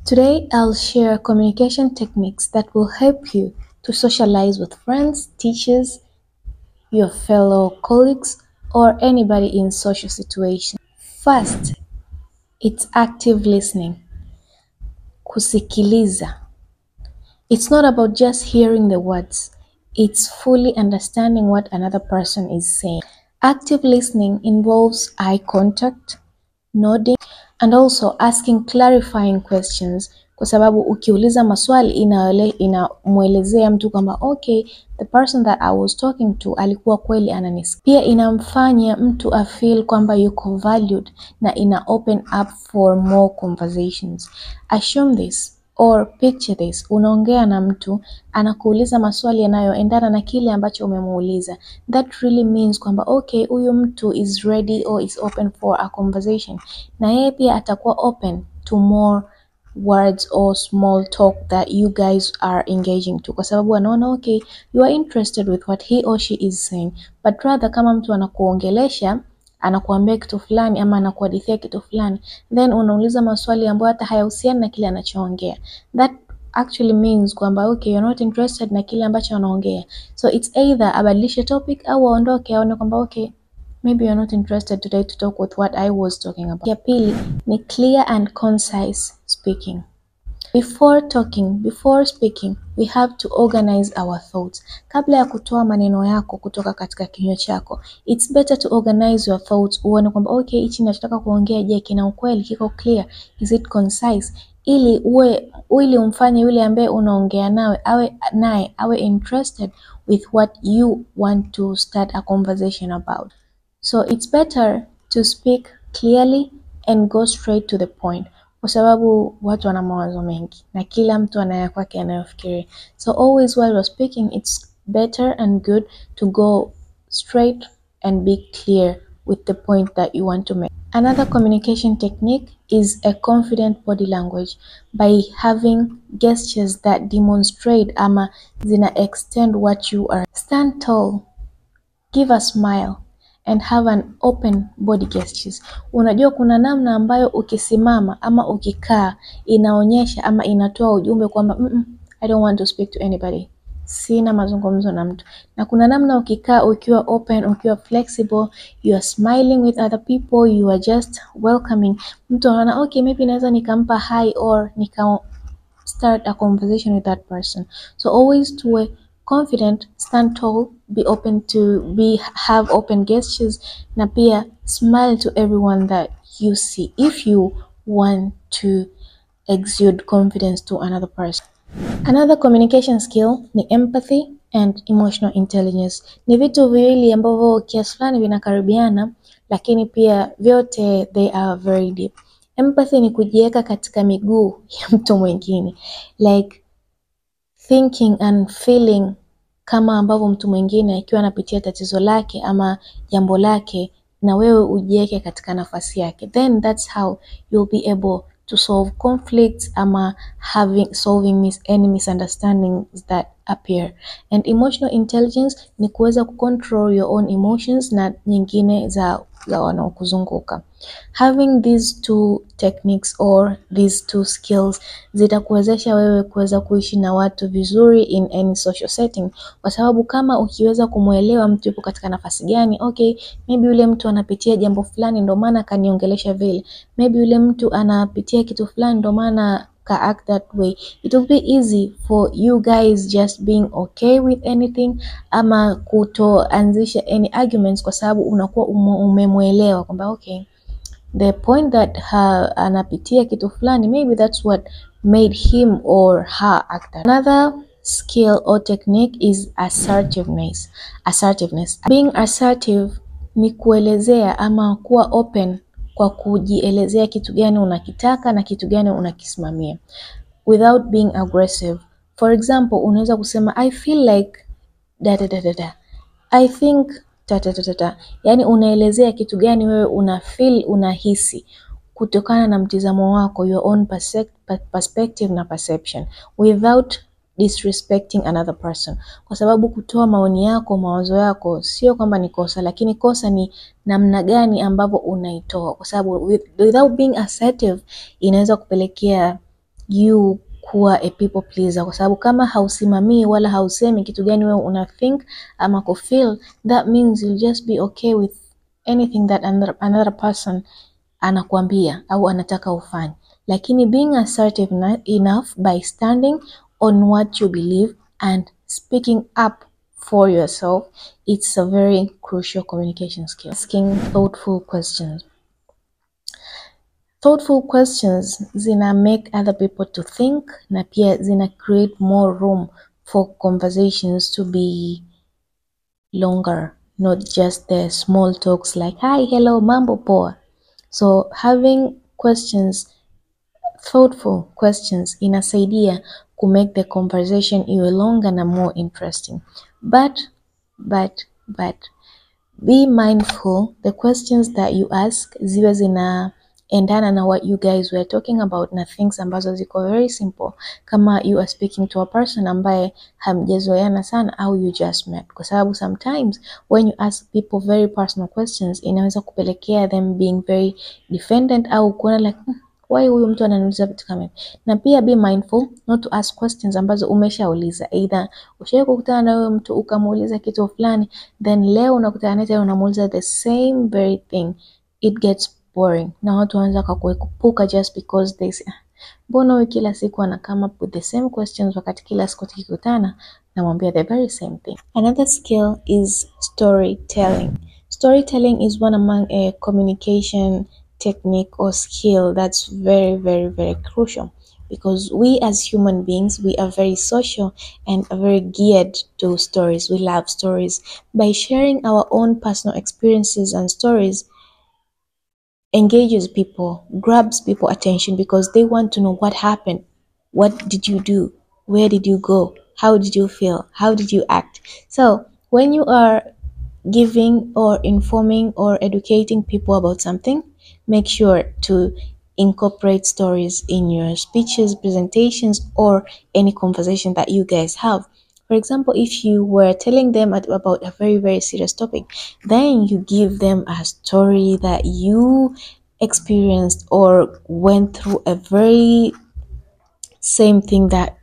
Today, I'll share communication techniques that will help you to socialize with friends, teachers, your fellow colleagues, or anybody in social situations. First, it's active listening. Kusikiliza. It's not about just hearing the words. It's fully understanding what another person is saying. Active listening involves eye contact, nodding, and also asking clarifying questions, kwa sababu ukiuliza maswali inamuelezea mtu kwamba okay, the person that I was talking to alikuwa kweli ananisikia. Pia inamfanya mtu afeel kwamba yuko valued na ina open up for more conversations. Assume this or picture this. Unaongea na mtu anakuuliza maswali yanayoendana na kile ambacho umemuuliza. That really means kwamba okay, huyu mtu is ready or is open for a conversation. Na yeye pia atakuwa open to more words or small talk that you guys are engaging to, kwa sababu anaona okay, you are interested with what he or she is saying. But rather kama mtu anakuongelesha, anakuambia kitu fulani ama anakuhadithia kitu fulani, then unauliza maswali ambayo hata hayahusiani na kile anachoongea, that actually means kwamba okay, you're not interested na kile ambacho anaongea. So it's either abadilishe topic au aondoke, aone kwamba okay, maybe you're not interested today to talk with what I was talking about. Ya pili ni clear and concise speaking. Before speaking, we have to organize our thoughts. Kabla ya kutoa maneno yako kutoka katika kinywa chako, it's better to organize your thoughts. Uone kwamba okay, hichi ninachotaka kuongea, je, kina ukweli, kiko clear, is it concise? Ili umfanye yule ambaye unaongea naye awe interested with what you want to start a conversation about. So it's better to speak clearly and go straight to the point, kwa sababu watu wana mawazo mengi na kila mtu ana ya kwake anayofikiria. So always while you're speaking, it's better and good to go straight and be clear with the point that you want to make. Another communication technique is a confident body language, by having gestures that demonstrate ama zina extend what you are. Stand tall, give a smile, and have an open body gestures. Unajua kuna namna ambayo ukisimama ama ukikaa inaonyesha ama inatoa ujumbe kwamba I don't want to speak to anybody, sina mazungumzo na mtu. Na kuna namna ukikaa ukiwa open, ukiwa flexible, you are smiling with other people, you are just welcoming. Mtu anaona okay, maybe naweza nikampa hi or start a conversation with that person. So always to a confident, stand tall, be open to have open gestures, na pia smile to everyone that you see if you want to exude confidence to another person. Another communication skill ni empathy and emotional intelligence. Ni vitu viwili ambavyo kiasi fulani vinakaribiana, lakini pia vyote they are very deep. Empathy ni kujiweka katika miguu ya mtu mwingine, like thinking and feeling kama ambavyo mtu mwingine akiwa anapitia tatizo lake ama jambo lake, na wewe ujiweke katika nafasi yake. Then that's how you'll be able to solve conflicts ama solving any misunderstandings that appear. And emotional intelligence ni kuweza kucontrol your own emotions na nyingine za wanaokuzunguka. Having these two techniques or these two skills zitakuwezesha wewe kuweza kuishi na watu vizuri in any social setting, kwa sababu kama ukiweza kumuelewa mtu yupo katika nafasi gani, okay, maybe yule mtu anapitia jambo fulani ndio maana kaniongelesha vile, maybe yule mtu anapitia kitu fulani ndio maana ka act that way, it will be easy for you guys just being okay with anything ama kutoanzisha any arguments, kwa sababu unakuwa umemuelewa kwamba okay, the point that anapitia kitu fulani, maybe that's what made him or her act that. Another skill or technique is assertiveness. Being assertive ni kuelezea ama kuwa open kwa kujielezea kitu gani unakitaka na kitu gani unakisimamia without being aggressive. For example, unaweza kusema I feel like I think yani unaelezea kitu gani wewe unafeel, unahisi kutokana na mtizamo wako, your own perspective na perception, without disrespecting another person. Kwa sababu kutoa maoni yako, mawazo yako sio kwamba ni kosa, lakini kosa ni namna gani ambavyo unaitoa, kwa sababu without being assertive inaweza kupelekea you kuwa a people pleaser, kwa sababu kama hausimamii wala hausemi kitu gani wewe una think ama kufeel, that means you'll just be okay with anything that another person anakuambia au anataka ufanye. Lakini being assertive enough by standing on what you believe and speaking up for yourself, it's a very crucial communication skill. Asking thoughtful questions. Thoughtful questions zina make other people to think, na pia zina create more room for conversations to be longer, not just the small talks like hi, hello, mambo poa. So having questions, thoughtful questions, inasaidia to make the conversation iwe longer na more interesting. But be mindful the questions that you ask ziwe zinaendana na what you guys were talking about, na things ambazo ziko very simple, kama you are speaking to a person ambaye hamjazoeana sana au you just met. Kwa sababu sometimes when you ask people very personal questions, inaweza kupelekea them being very defendant au kuona like why huyu mtu ananiuliza vitu kama hivi. Na pia be mindful not to ask questions ambazo umeshauliza, either ushawahi kukutana na huyo mtu ukamuuliza kitu fulani, then leo unakutana naye tena unamuuliza the same very thing. It gets boring na watu wanaanza kukuepuka just because they say mbona wewe kila siku ana come up with the same questions wakati kila siku tukikutana namwambia the very same thing. Another skill is storytelling. Storytelling is one among a communication technique or skill that's very, very, very crucial, because we as human beings, we are very social and are very geared to stories. We love stories. By sharing our own personal experiences and stories, engages people, grabs people attention because they want to know what happened, what did you do, where did you go, how did you feel, how did you act. So when you are giving or informing or educating people about something, make sure to incorporate stories in your speeches, presentations, or any conversation that you guys have. For example, if you were telling them about a very, very serious topic, then you give them a story that you experienced or went through a very same thing that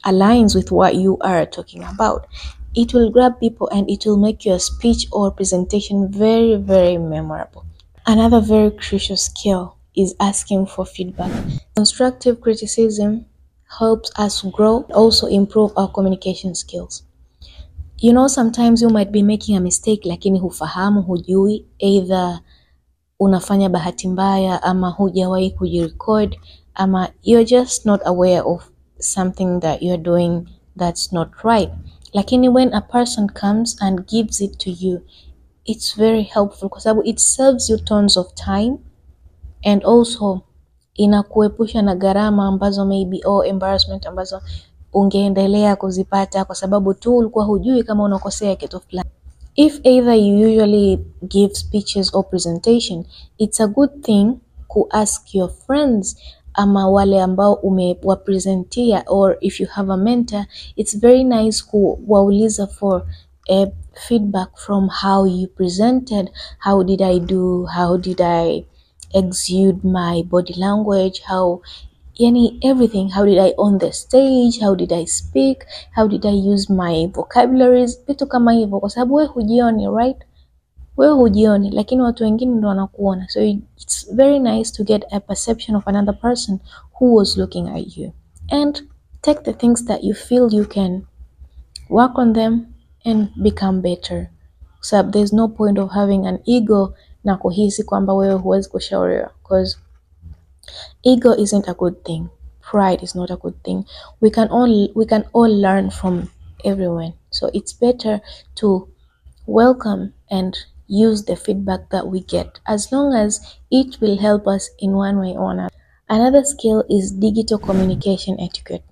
aligns with what you are talking about. It will grab people and it will make your speech or presentation very, very memorable. Another very crucial skill is asking for feedback. Constructive criticism helps us grow, also improve our communication skills. You know, sometimes you might be making a mistake lakini hufahamu, hujui, either unafanya bahati mbaya ama hujawahi kujirecord ama you're just not aware of something that you're doing that's not right. Lakini when a person comes and gives it to you, it's very helpful kwa sababu it saves you tons of time and also inakuepusha na gharama ambazo maybe or embarrassment ambazo ungeendelea kuzipata kwa sababu tu ulikuwa hujui kama unakosea kitu fulani. If either you usually give speeches or presentation, it's a good thing to ask your friends ama wale ambao umewapresentia, or if you have a mentor, it's very nice kuwauliza for a feedback from how you presented. How did I do? How did I exude my body language? Everything. How did I on the stage? How did I speak? How did I use my vocabularies? Vitu kama hivyo, kwa sababu wewe hujioni, right? Wewe hujioni, lakini watu wengine ndio wanakuona. So it's very nice to get a perception of another person who was looking at you. And take the things that you feel you can work on them and become better. So there's no point of having an ego na kuhisi kwamba wewe huwezi kushauriwa, because ego isn't a good thing. Pride is not a good thing. We can all learn from everyone. So it's better to welcome and use the feedback that we get, as long as it will help us in one way or another. Another skill is digital communication etiquette.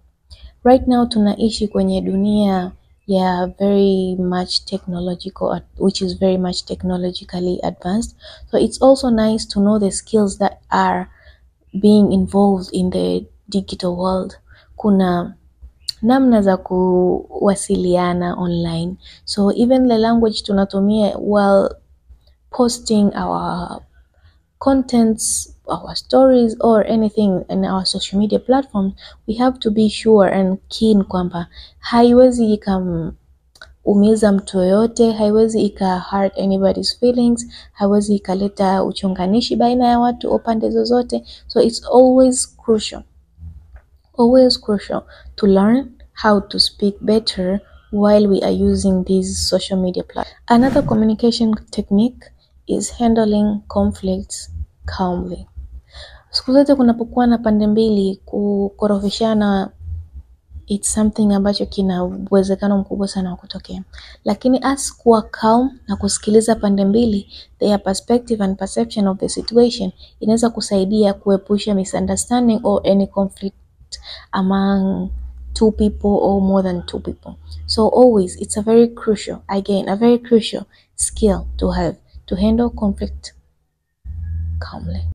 Right now tunaishi kwenye dunia ya very much technological, which is very much technologically advanced. So it's also nice to know the skills that are being involved in the digital world. Kuna namna za kuwasiliana online. So even the language tunatumia while posting our contents our stories or anything in our social media platforms, we have to be sure and keen kwamba haiwezi ikaumiza mtu yoyote, haiwezi hurt anybody's feelings, haiwezi ikaleta uchonganishi baina ya watu upande zozote. So it's always crucial to learn how to speak better while we are using these social media platforms. Another communication technique is handling conflicts calmly. Siku zote kunapokuwa na pande mbili kukorofishana, it's something ambacho kina uwezekano mkubwa sana wa kutokea. Lakini as kuwa calm na kusikiliza pande mbili, their perspective and perception of the situation, inaweza kusaidia kuepusha misunderstanding or any conflict among two people or more than two people. So always, it's a very crucial skill to have, to handle conflict calmly.